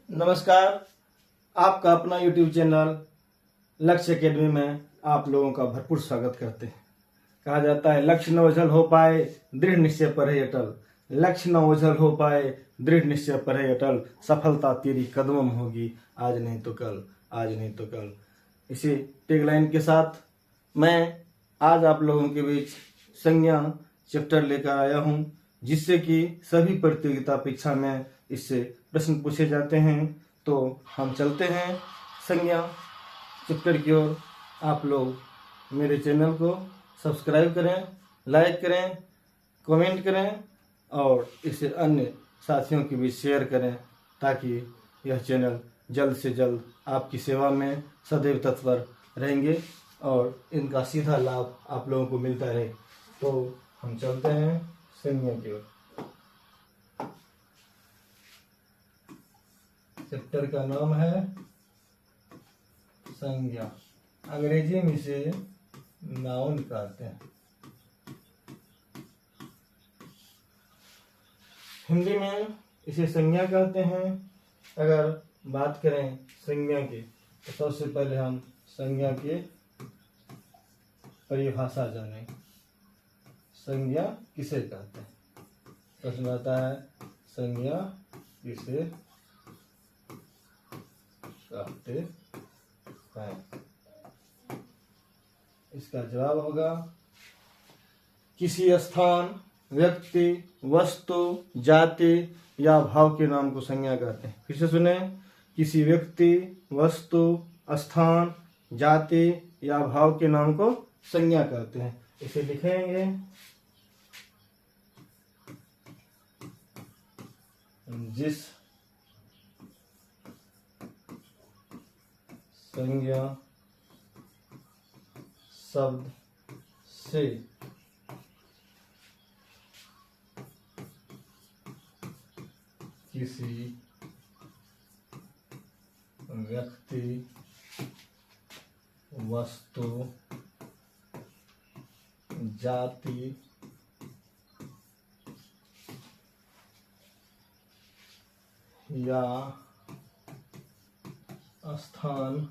नमस्कार। आपका अपना YouTube चैनल लक्ष्य एकेडमी में आप लोगों का भरपूर स्वागत करते हैं। कहा जाता है लक्ष्य न ओझल हो पाए दृढ़ निश्चय पर है अटल। लक्ष्य न ओझल हो पाए दृढ़ निश्चय पर है अटल। सफलता तेरी कदमों में होगी आज नहीं तो कल, आज नहीं तो कल। इसी टैगलाइन के साथ मैं आज आप लोगों के बीच संज्ञा चैप्टर लेकर आया हूं, जिससे कि सभी प्रतियोगिता परीक्षा में इससे प्रश्न पूछे जाते हैं। तो हम चलते हैं संज्ञा चैप्टर की ओर। आप लोग मेरे चैनल को सब्सक्राइब करें, लाइक करें, कमेंट करें और इसे अन्य साथियों के बीच शेयर करें, ताकि यह चैनल जल्द से जल्द आपकी सेवा में सदैव तत्पर रहेंगे और इनका सीधा लाभ आप लोगों को मिलता रहे। तो हम चलते हैं संज्ञा की ओर। चैप्टर का नाम है संज्ञा। अंग्रेजी में इसे नाउन कहते हैं, हिंदी में इसे संज्ञा कहते हैं। अगर बात करें संज्ञा की तो सबसे पहले हम संज्ञा की परिभाषा जानें। संज्ञा किसे कहते हैं? प्रश्न आता है संज्ञा किसे कहते हैं? इसका जवाब होगा किसी स्थान, व्यक्ति, वस्तु, जाति या भाव के नाम को संज्ञा कहते हैं। फिर से सुने, किसी व्यक्ति, वस्तु, स्थान, जाति या भाव के नाम को संज्ञा कहते हैं। इसे लिखेंगे जिस संज्ञा शब्द से किसी व्यक्ति, वस्तु, जाति या स्थान,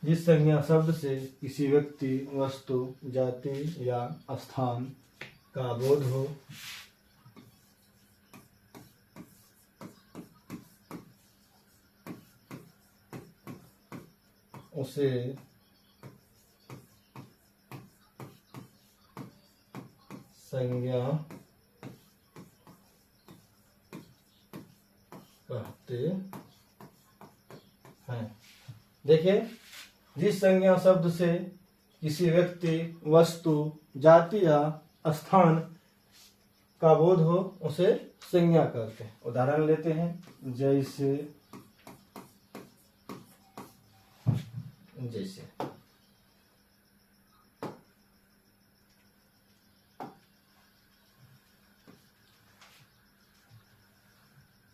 जिस संज्ञा शब्द से किसी व्यक्ति, वस्तु, जाति या स्थान का बोध हो, उसे संज्ञा कहते हैं। देखिए, जिस संज्ञा शब्द से किसी व्यक्ति, वस्तु, जाति या स्थान का बोध हो, उसे संज्ञा कहते हैं। उदाहरण लेते हैं, जैसे जैसे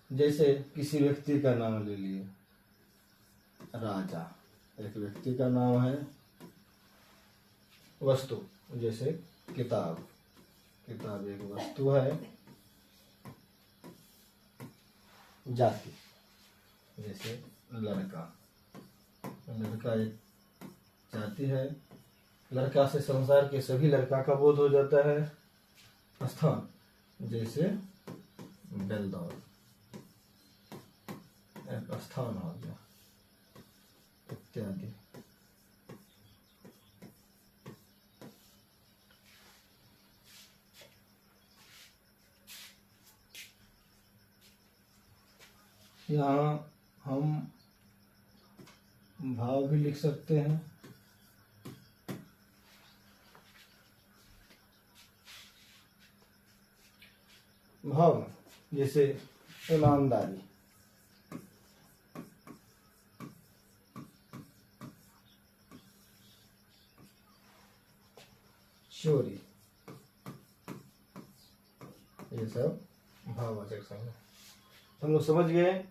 जैसे किसी व्यक्ति का नाम ले लिए, राजा एक व्यक्ति का नाम है। वस्तु जैसे किताब, किताब एक वस्तु है। जाति जैसे लड़का, लड़का एक जाति है। लड़का से संसार के सभी लड़का का बोध हो जाता है। स्थान जैसे बेलदौर एक स्थान हो गया, इत्यादि। यहाँ हम भाव भी लिख सकते हैं। भाव जैसे ईमानदारी, चोरी, ये सब भाववाचक संज्ञा। हम लोग समझ गए,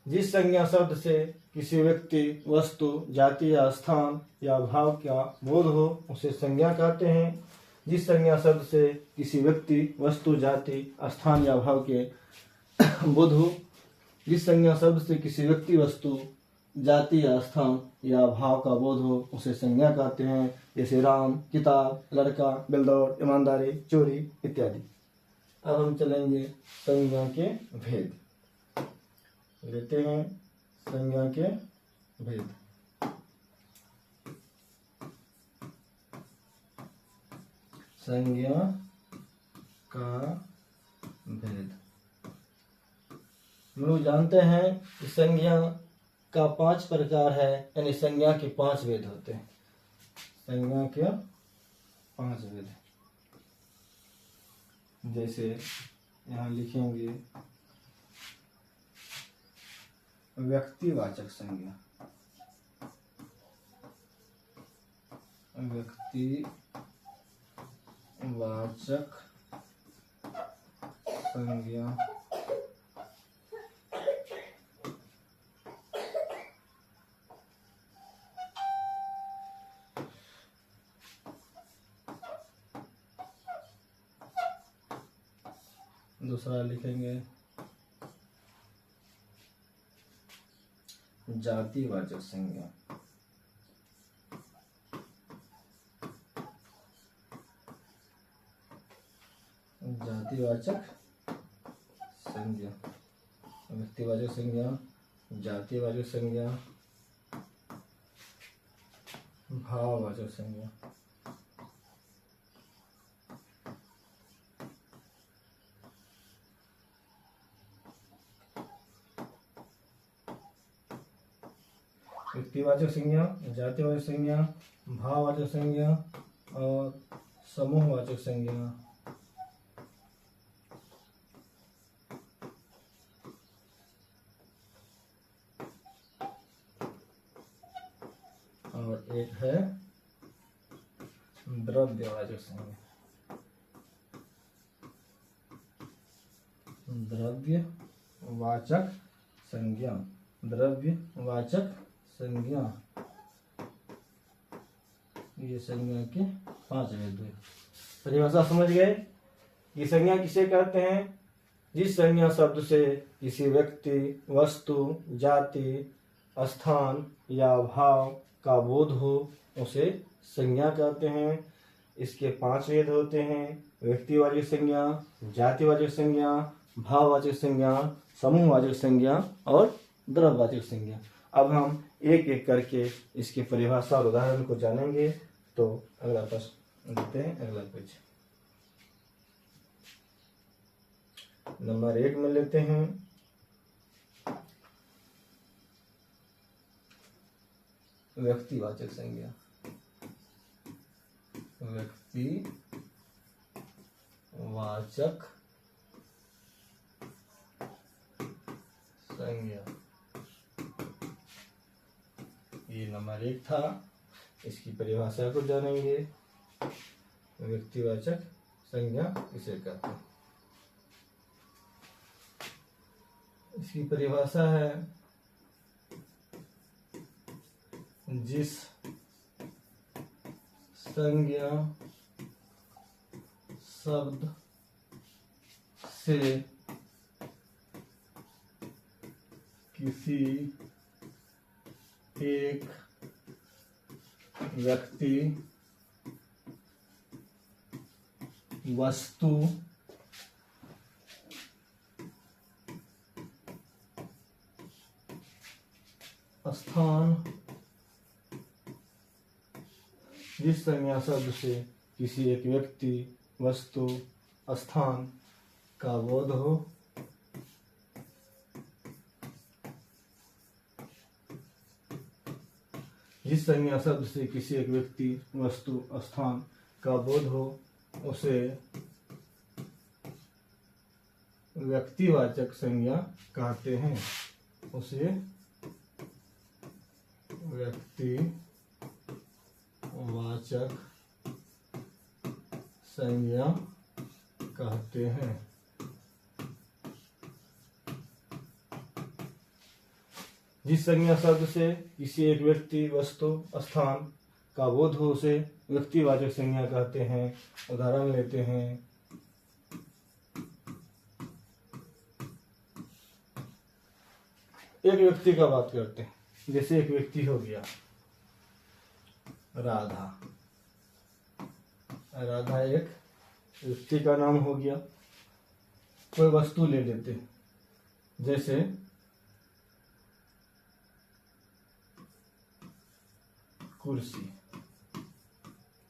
जिस संज्ञा शब्द से किसी व्यक्ति, वस्तु, जाति या स्थान या भाव का बोध हो, उसे संज्ञा कहते हैं। जिस संज्ञा शब्द से किसी व्यक्ति, वस्तु, जाति, स्थान या भाव के बोध हो, जिस संज्ञा शब्द से किसी व्यक्ति, वस्तु, जाति या स्थान या भाव का बोध हो उसे संज्ञा कहते हैं। जैसे राम, किताब, लड़का, बेलदौर, ईमानदारी, चोरी इत्यादि। अब हम चलेंगे संज्ञा के भेद। लेते हैं संज्ञा के भेद। संज्ञा का भेद। हम लोग जानते हैं कि संज्ञा का 5 प्रकार है, यानी संज्ञा के 5 भेद होते हैं। संज्ञा के 5 भेद। जैसे यहाँ लिखेंगे व्यक्तिवाचक संज्ञा। व्यक्तिवाचक संज्ञा दूसरा लिखेंगे जातिवाचक संज्ञा। जातिवाचक संज्ञा, व्यक्तिवाचक संज्ञा, जातिवाचक संज्ञा, भाववाचक संज्ञा। व्यक्तिवाचक संज्ञा, जातिवाचक संज्ञा, भाववाचक संज्ञा और समूहवाचक संज्ञा। और एक है द्रव्यवाचक संज्ञा। द्रव्यवाचक संज्ञा, द्रव्यवाचक संज्ञा। ये संज्ञा के 5 भेद हुए। परिभाषा समझ गए कि संज्ञा किसे कहते हैं? जिस संज्ञा शब्द से किसी व्यक्ति, वस्तु, जाति, स्थान या भाव का बोध हो उसे संज्ञा कहते हैं। इसके 5 भेद होते हैं: व्यक्तिवाचक संज्ञा, जातिवाचक संज्ञा, भाववाचक संज्ञा, समूहवाचक संज्ञा और द्रव्यवाचक संज्ञा। अब हम एक एक करके इसकी परिभाषा और उदाहरण को जानेंगे। तो अगला प्रश्न देखते हैं। अगला पेज नंबर 1 में लेते हैं व्यक्तिवाचक संज्ञा। व्यक्तिवाचक संज्ञा, ये नंबर 1 था। इसकी परिभाषा को जानेंगे। व्यक्तिवाचक संज्ञा किसे कहते हैं? इसकी परिभाषा है जिस संज्ञा शब्द से किसी एक व्यक्ति, वस्तु, स्थान, जिस संज्ञा शब्द से किसी एक व्यक्ति, वस्तु, स्थान का बोध हो जिस संज्ञा शब्द से किसी एक व्यक्ति, वस्तु, स्थान का बोध हो उसे व्यक्तिवाचक संज्ञा कहते हैं। उसे व्यक्तिवाचक संज्ञा कहते हैं। जिस संज्ञा शब्द से किसी एक व्यक्ति, वस्तु, स्थान का बोध हो उसे व्यक्तिवाचक संज्ञा कहते हैं। उदाहरण लेते हैं। एक व्यक्ति का बात करते हैं। जैसे एक व्यक्ति हो गया राधा। राधा एक व्यक्ति का नाम हो गया। कोई वस्तु ले लेते हैं, जैसे कुर्सी।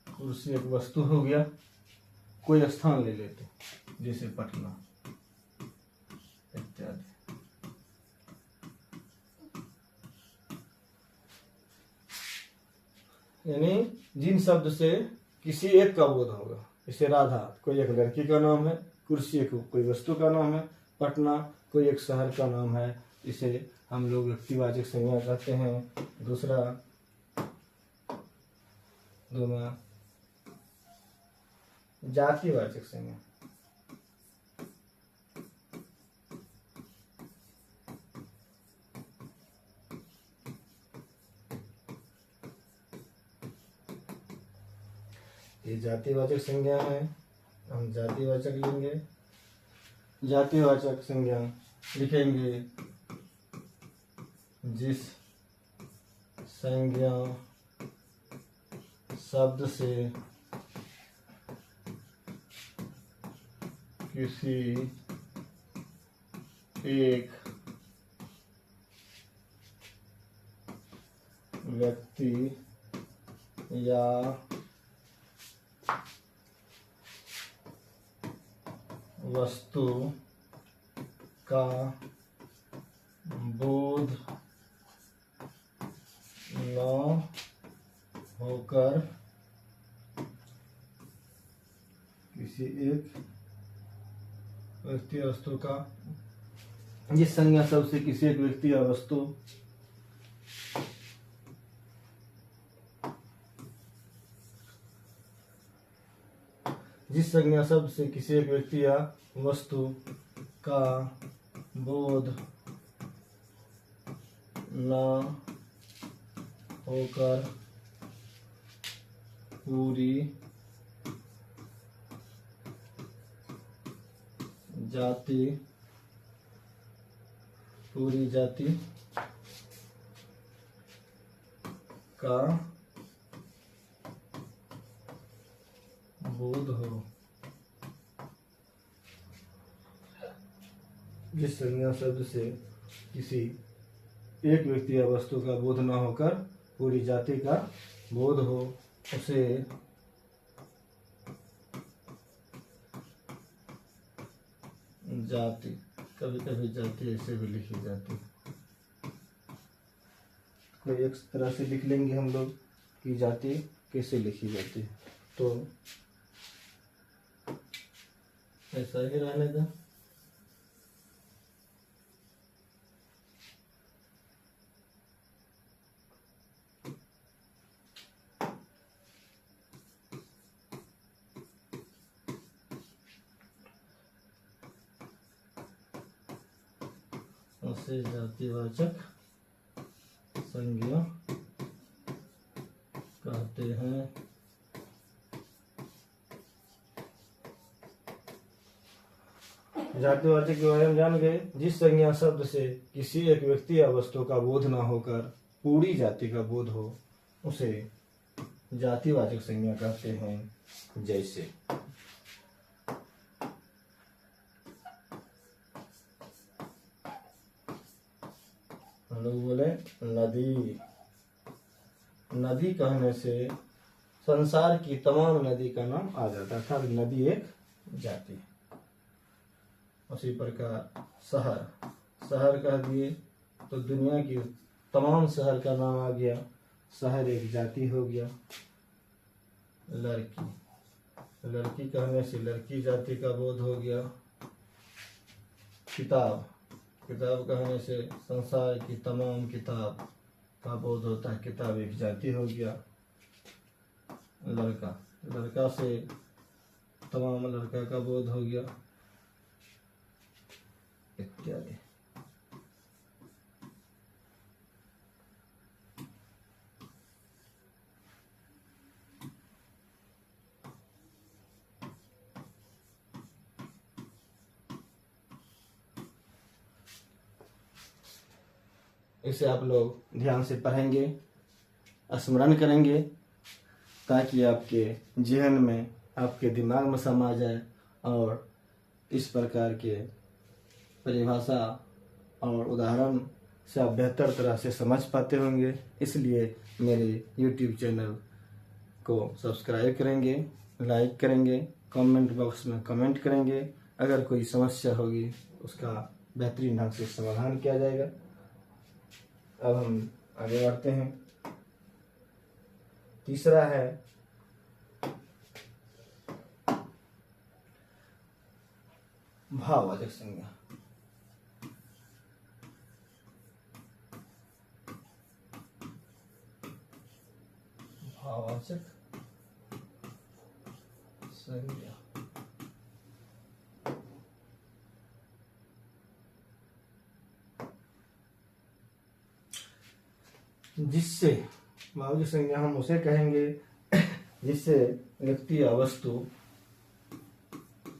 कुर्सी एक वस्तु हो गया। कोई स्थान ले लेते हैं, जैसे पटना इत्यादि। यानी जिन शब्द से किसी एक का बोध होगा, जैसे राधा कोई एक लड़की का नाम है, कुर्सी एक कोई वस्तु का नाम है, पटना कोई एक शहर का नाम है, इसे हम लोग व्यक्तिवाचक संज्ञा कहते हैं। दूसरा जातिवाचक संज्ञा। ये जातिवाचक संज्ञा है, हम जातिवाचक लेंगे। जातिवाचक संज्ञा लिखेंगे जिस संज्ञा शब्द से किसी एक व्यक्ति या वस्तु का बोध न होकर किसी एक व्यक्ति या वस्तु का, जिस संज्ञा शब्द से किसी एक व्यक्ति या वस्तु जिस संज्ञा शब्द से किसी एक व्यक्ति या वस्तु का बोध न होकर पूरी जाति का बोध हो। जिस संज्ञा शब्द से किसी एक व्यक्ति या वस्तु का बोध न होकर पूरी जाति का बोध हो, उसे जाति, कभी कभी जाति ऐसे भी लिखी जाती है। कोई एक तरह से लिख लेंगे हम लोग कि जाति कैसे लिखी जाती है, तो ऐसा ही रहने का। उसे जातिवाचक संज्ञा कहते हैं। जातिवाचक के बारे में जान गए। जिस संज्ञा शब्द से किसी एक व्यक्ति या वस्तु का बोध न होकर पूरी जाति का बोध हो, उसे जातिवाचक संज्ञा कहते हैं। जैसे हम लोग बोले नदी। नदी कहने से संसार की तमाम नदी का नाम आ जाता है, अर्थात नदी एक जाति। उसी प्रकार शहर, शहर कह दिए तो दुनिया की तमाम शहर का नाम आ गया, शहर एक जाति हो गया। लड़की, लड़की कहने से लड़की जाति का बोध हो गया। किताब, किताब कहने से संसार की तमाम किताब का बोध होता है, किताब एक जाति हो गया। लड़का, लड़का से तमाम लड़का का बोध हो गया, इत्यादि। इसे आप लोग ध्यान से पढ़ेंगे, स्मरण करेंगे, ताकि आपके जहन में, आपके दिमाग में समा जाए और इस प्रकार के परिभाषा और उदाहरण से आप बेहतर तरह से समझ पाते होंगे। इसलिए मेरे YouTube चैनल को सब्सक्राइब करेंगे, लाइक करेंगे, कमेंट बॉक्स में कमेंट करेंगे। अगर कोई समस्या होगी उसका बेहतरीन ढंग से समाधान किया जाएगा। अब हम आगे बढ़ते हैं। तीसरा है भाववाचक संज्ञा। भाववाचक संज्ञा जिससे भाववाचक संज्ञा हम उसे कहेंगे जिससे व्यक्ति या वस्तु,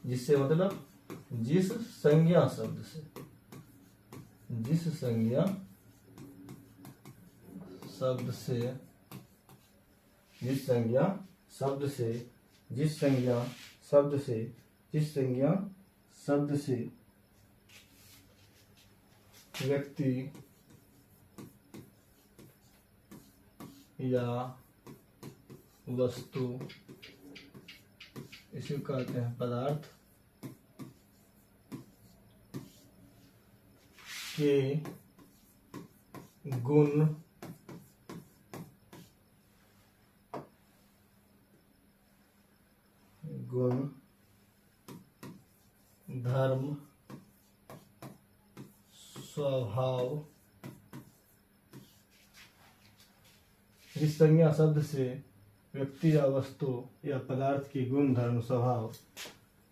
जिससे मतलब जिस संज्ञा शब्द से, जिस संज्ञा शब्द से, जिस संज्ञा शब्द से, जिस संज्ञा शब्द से, जिस संज्ञा शब्द से व्यक्ति या वस्तु, इसे कहते हैं पदार्थ, के गुण धर्म, स्वभाव, जिस संज्ञा शब्द से व्यक्ति या वस्तु या पदार्थ की गुण धर्म स्वभाव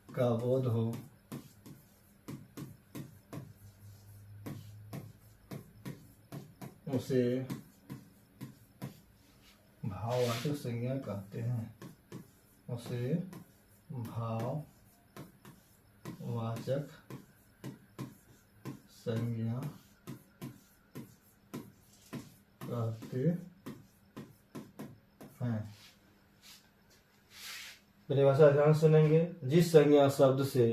का बोध हो, उसे भाववाचक संज्ञा कहते हैं। उसे भाववाचक संज्ञा कहते हैं। परिभाषा ध्यान सुनेंगे। जिस संज्ञा शब्द से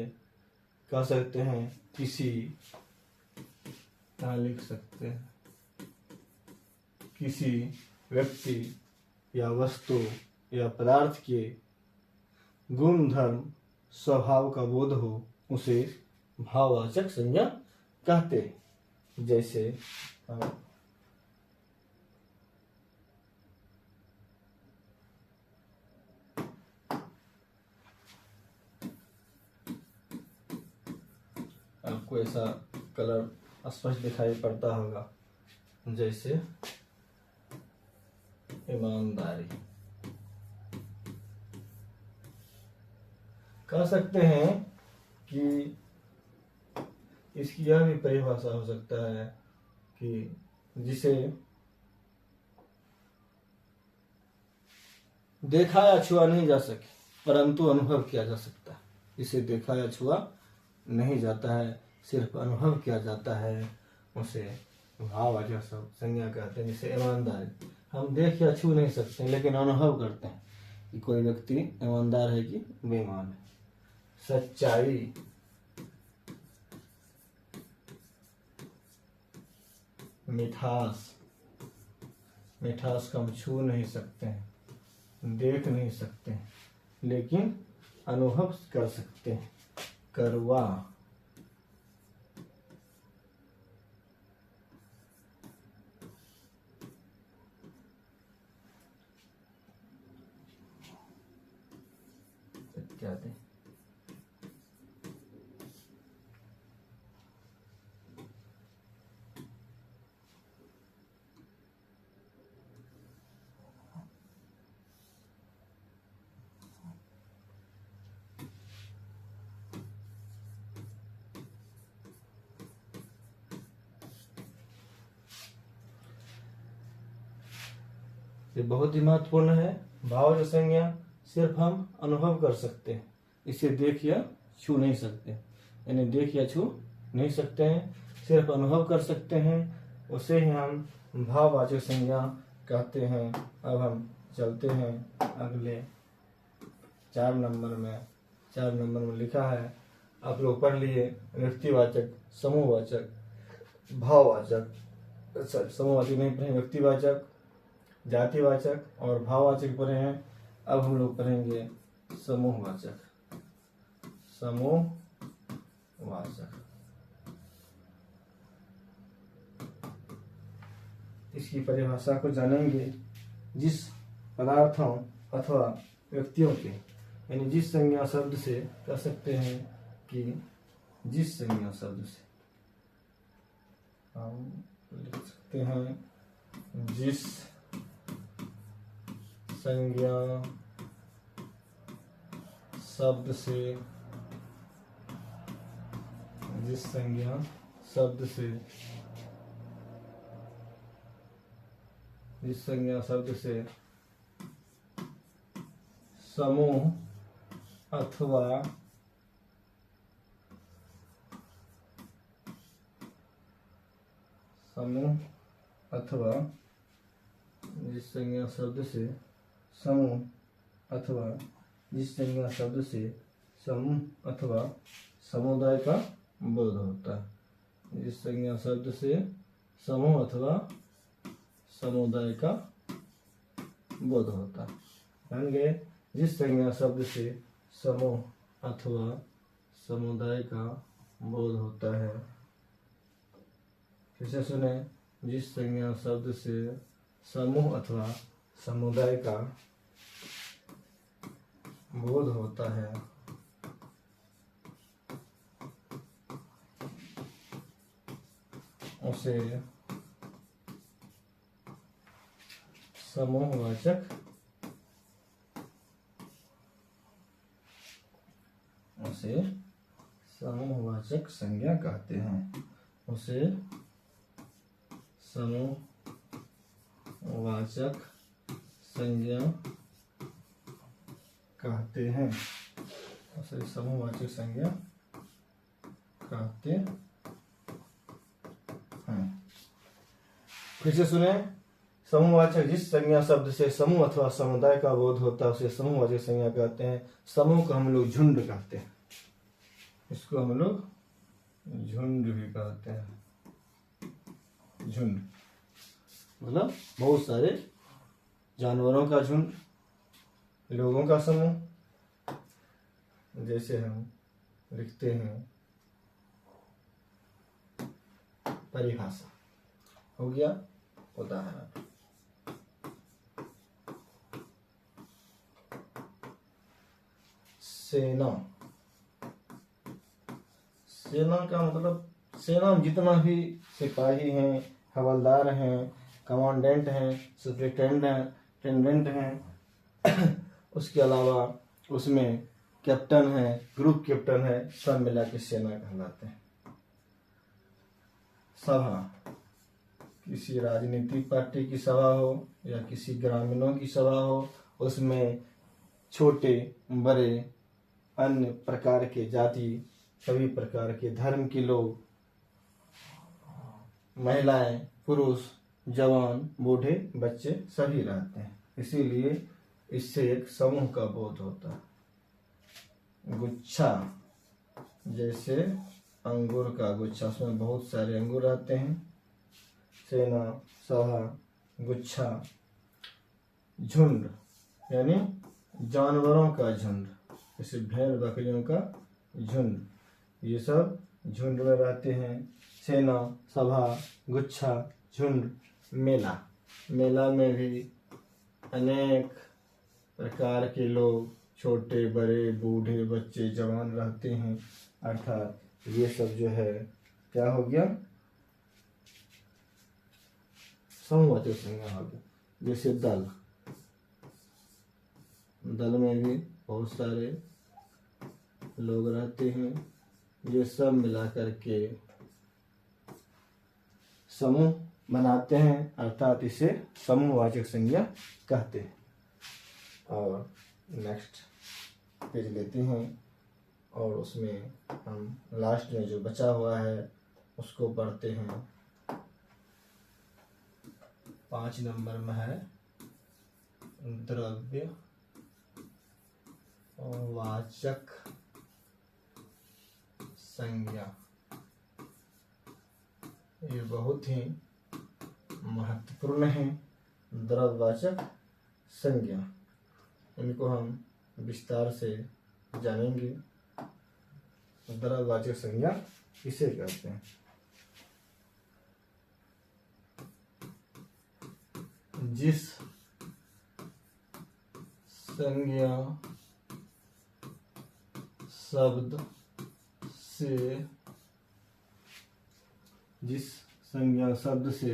कह सकते हैं किसी, लिख सकते हैं किसी व्यक्ति या वस्तु या पदार्थ के गुण धर्म स्वभाव का बोध हो, उसे भाववाचक संज्ञा कहते हैं। जैसे आपको ऐसा कलर स्पष्ट दिखाई पड़ता होगा, जैसे ईमानदारी। कह सकते हैं कि इसकी यह भी परिभाषा हो सकता है कि जिसे देखा या छुआ नहीं जा सके परंतु अनुभव किया जा सकता है। इसे देखा या छुआ नहीं जाता है, सिर्फ अनुभव किया जाता है, उसे भाववाचक संज्ञा कहते हैं। जैसे ईमानदारी, हम देख या छू नहीं सकते हैं लेकिन अनुभव करते हैं कि कोई व्यक्ति ईमानदार है कि बेईमान है। सच्चाई, मिठास, मिठास को हम छू नहीं सकते हैं, देख नहीं सकते हैं लेकिन अनुभव कर सकते हैं। कड़वा, इत्यादि। ये बहुत ही महत्वपूर्ण है। भाववाचक संज्ञा सिर्फ हम अनुभव कर सकते हैं, इसे देख या छू नहीं सकते, यानी देख या छू नहीं सकते हैं, सिर्फ अनुभव कर सकते हैं। उसे ही हम भाववाचक संज्ञा कहते हैं। अब हम चलते हैं अगले 4 नंबर में। 4 नंबर में लिखा है, आप लोग पढ़ लिए, व्यक्तिवाचक, समूहवाचक, भाववाचक, समूहवाचक नहीं पढ़े, व्यक्तिवाचक, जातिवाचक और भाववाचक पढ़े हैं। अब हम लोग पढ़ेंगे समूहवाचक। समूहवाचक इसकी परिभाषा को जानेंगे। जिस पदार्थों अथवा व्यक्तियों के, यानी जिस संज्ञा शब्द से कह सकते हैं कि जिस संज्ञा शब्द से हम लिख सकते हैं, जिस संज्ञा शब्द से, जिस संज्ञा शब्द से, जिस संज्ञा शब्द से समूह अथवा जिस संज्ञा शब्द से समूह अथवा जिस संज्ञा शब्द से समूह अथवा समुदाय का बोध होता है। जिस संज्ञा शब्द से समूह अथवा समुदाय का बोध होता है। ध्यान गए, जिस संज्ञा शब्द से समूह अथवा समुदाय का बोध होता है। फिर से सुने, जिस संज्ञा शब्द से समूह अथवा समुदाय का बोध होता है, उसे समूहवाचक संज्ञा कहते हैं। उसे समूहवाचक संज्ञा कहते हैं। उसे समूहवाचक संज्ञा कहते हैं। फिर से सुने, समूहवाचक जिस संज्ञा शब्द से समूह अथवा समुदाय का बोध होता है, उसे समूहवाचक संज्ञा कहते हैं। समूह को हम लोग झुंड कहते हैं। इसको हम लोग झुंड भी कहते हैं। झुंड मतलब बहुत सारे जानवरों का झुंड, लोगों का समूह। जैसे हम लिखते हैं परिभाषा, हो गया उदाहरण। सेना। सेना का मतलब सेना में जितना भी सिपाही हैं, हवलदार हैं, कमांडेंट हैं, सुपरिटेंडेंट हैं, उसके अलावा उसमें कैप्टन है, ग्रुप कैप्टन है, सब मिला के सेना कहलाते हैं। सभा, किसी राजनीतिक पार्टी की सभा हो या किसी ग्रामीणों की सभा हो, उसमें छोटे बड़े अन्य प्रकार के जाति, सभी प्रकार के धर्म के लोग, महिलाएं, पुरुष, जवान, बूढ़े, बच्चे सभी रहते हैं। इसीलिए इससे एक समूह का बोध होता है। गुच्छा, जैसे अंगूर का गुच्छा, उसमें बहुत सारे अंगूर रहते हैं। सेना, सभा, गुच्छा। झुंड यानी जानवरों का झुंड, जैसे भेड़ बकरियों का झुंड, ये सब झुंड में रहते हैं। सेना, सभा, गुच्छा, झुंड। मेला, मेला में भी अनेक प्रकार के लोग, छोटे बड़े बूढ़े बच्चे जवान रहते हैं। अर्थात ये सब जो है क्या हो गया, समूहवाचक संज्ञा हो गया। जैसे दल, दल में भी बहुत सारे लोग रहते हैं। ये सब मिलाकर के समूह बनाते हैं, अर्थात इसे समूहवाचक संज्ञा कहते हैं। और नेक्स्ट पेज लेते हैं और उसमें हम लास्ट में जो बचा हुआ है उसको पढ़ते हैं। 5 नंबर में है द्रव्य वाचक संज्ञा। ये बहुत ही महत्वपूर्ण है, द्रव्यवाचक संज्ञा। इनको हम विस्तार से जानेंगे। द्रव्यवाचक संज्ञा किसे कहते हैं? जिस संज्ञा शब्द से जिस संज्ञा शब्द से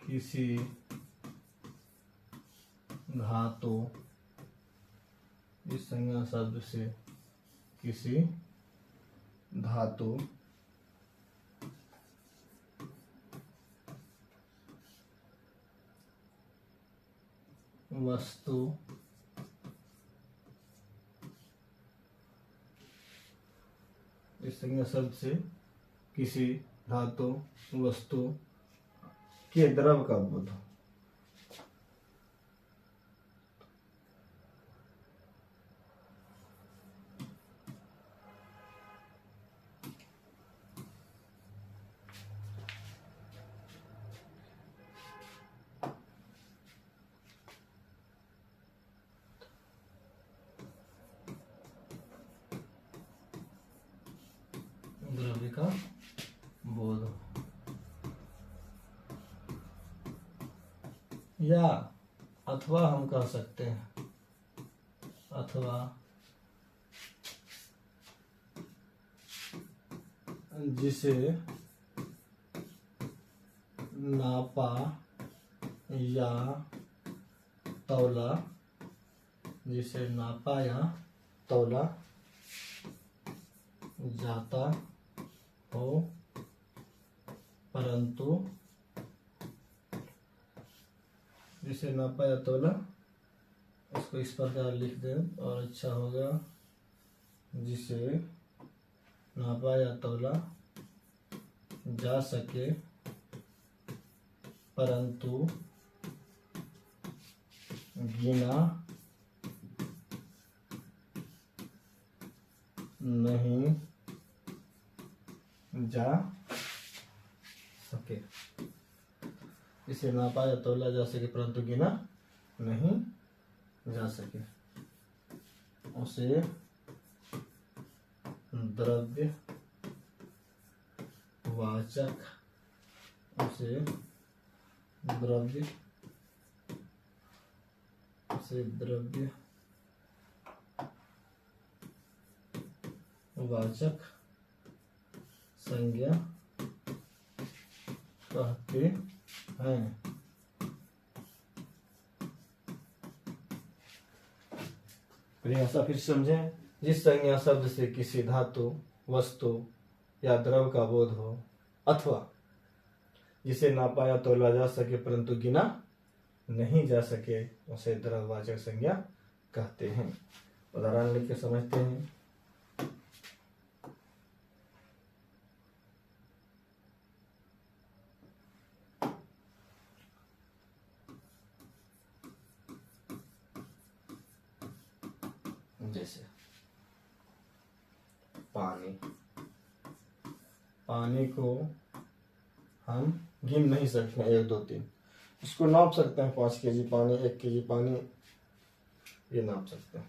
किसी धातु, जिस संज्ञा शब्द से किसी धातु वस्तु इस संज्ञा शब्द से किसी धातु वस्तु के द्रव का बोध हो। द्रव्य का बोध, या अथवा हम कह सकते हैं, अथवा जिसे नापा या तौला, जिसे नापा या तौला जाता हो, परंतु जिसे नापा या तौला, इसको इस प्रकार लिख दें और अच्छा होगा। जिसे नापा या तौला जा सके परंतु गिना नहीं जा सके। इसे नापा या तौला जा सके परंतु गिना नहीं जा सके, उसे द्रव्य वाचक, उसे द्रव्य वाचक संज्ञा कहते हैं। परिभाषा फिर समझें। जिस संज्ञा शब्द से किसी धातु वस्तु या द्रव का बोध हो, अथवा जिसे नापा या तौला जा सके परंतु गिना नहीं जा सके, उसे द्रव्यवाचक संज्ञा कहते हैं। उदाहरण लिख के समझते हैं। जैसे पानी को हम गिन नहीं सकते 1 2 3, इसको नाप सकते हैं 5 केजी पानी, 1 केजी पानी, ये नाप सकते हैं।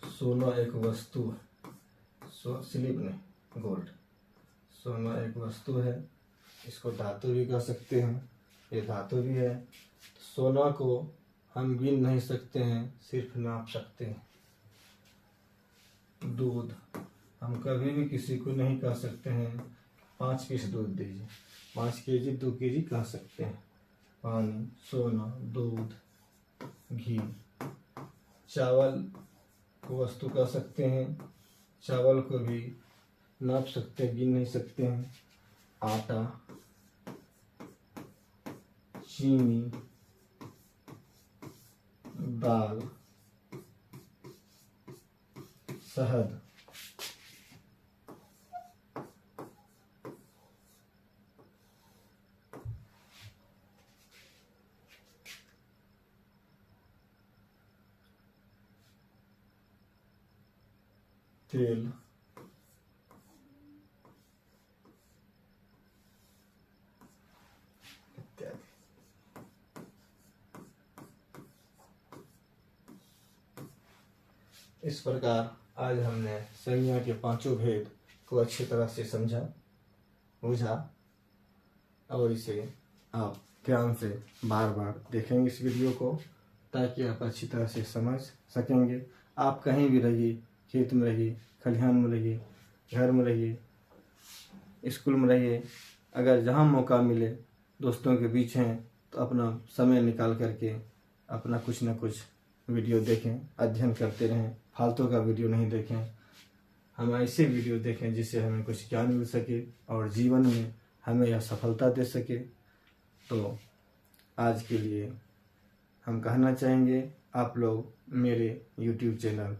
सोना एक वस्तु है, स्लिप नहीं, गोल्ड। सोना एक वस्तु है, इसको धातु भी कह सकते हैं, ये धातु भी है। सोना को हम गिन नहीं सकते हैं, सिर्फ नाप सकते हैं। दूध हम कभी भी किसी को नहीं कह सकते हैं 5 पीस दूध दीजिए, 5 केजी 2 केजी कह सकते हैं। पानी, सोना, दूध, घी। चावल को वस्तु कह सकते हैं, चावल को भी नाप सकते हैं, गिन नहीं सकते हैं। आटा, चीनी, दाल, शहद, तेल, इत्यादि। इस प्रकार आज हमने संज्ञा के पांचों भेद को अच्छी तरह से समझा, बुझा, और इसे आप ध्यान से बार बार देखेंगे इस वीडियो को, ताकि आप अच्छी तरह से समझ सकेंगे। आप कहीं भी रहिए, खेत में रहिए, खलिहान में रहिए, घर में रहिए, स्कूल में रहिए, अगर जहाँ मौका मिले दोस्तों के बीच हैं तो अपना समय निकाल करके अपना कुछ न कुछ वीडियो देखें, अध्ययन करते रहें, फालतू का वीडियो नहीं देखें। हम ऐसे वीडियो देखें जिससे हमें कुछ ज्ञान मिल सके और जीवन में हमें यह सफलता दे सके। तो आज के लिए हम कहना चाहेंगे, आप लोग मेरे YouTube चैनल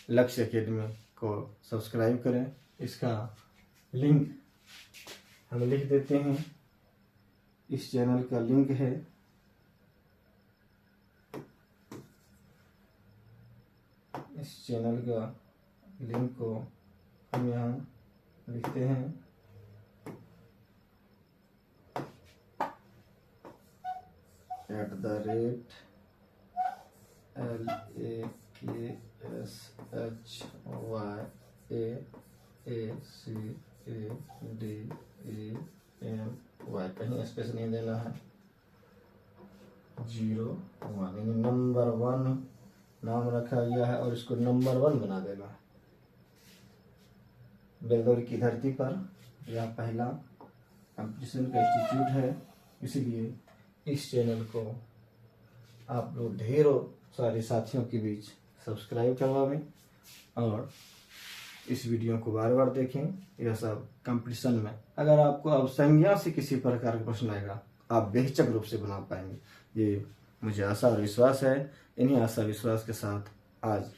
लक्ष्य एकेडमी को सब्सक्राइब करें। इसका लिंक हम लिख देते हैं। इस चैनल का लिंक है इस चैनल का लिंक को हम यहाँ लिखते हैं। @LAKSHYAACADEMY, कहीं स्पेस नहीं देना है। 01 यानी नंबर 1 नाम रखा गया है और इसको नंबर 1 बना देना है। बेलदौर की धरती पर यह पहला कंपटीशन का इंस्टीट्यूट है, इसलिए इस चैनल को आप लोग ढेरों सारे साथियों के बीच सब्सक्राइब करवाएं और इस वीडियो को बार बार देखें। यह सब कंपटीशन में अगर आपको अब संज्ञा से किसी प्रकार का प्रश्न आएगा, आप बेहिचक रूप से बना पाएंगे, ये मुझे आशा और विश्वास है। इन्हीं आशा विश्वास के साथ आज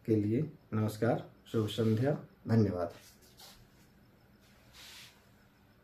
के लिए नमस्कार, शुभ संध्या, धन्यवाद।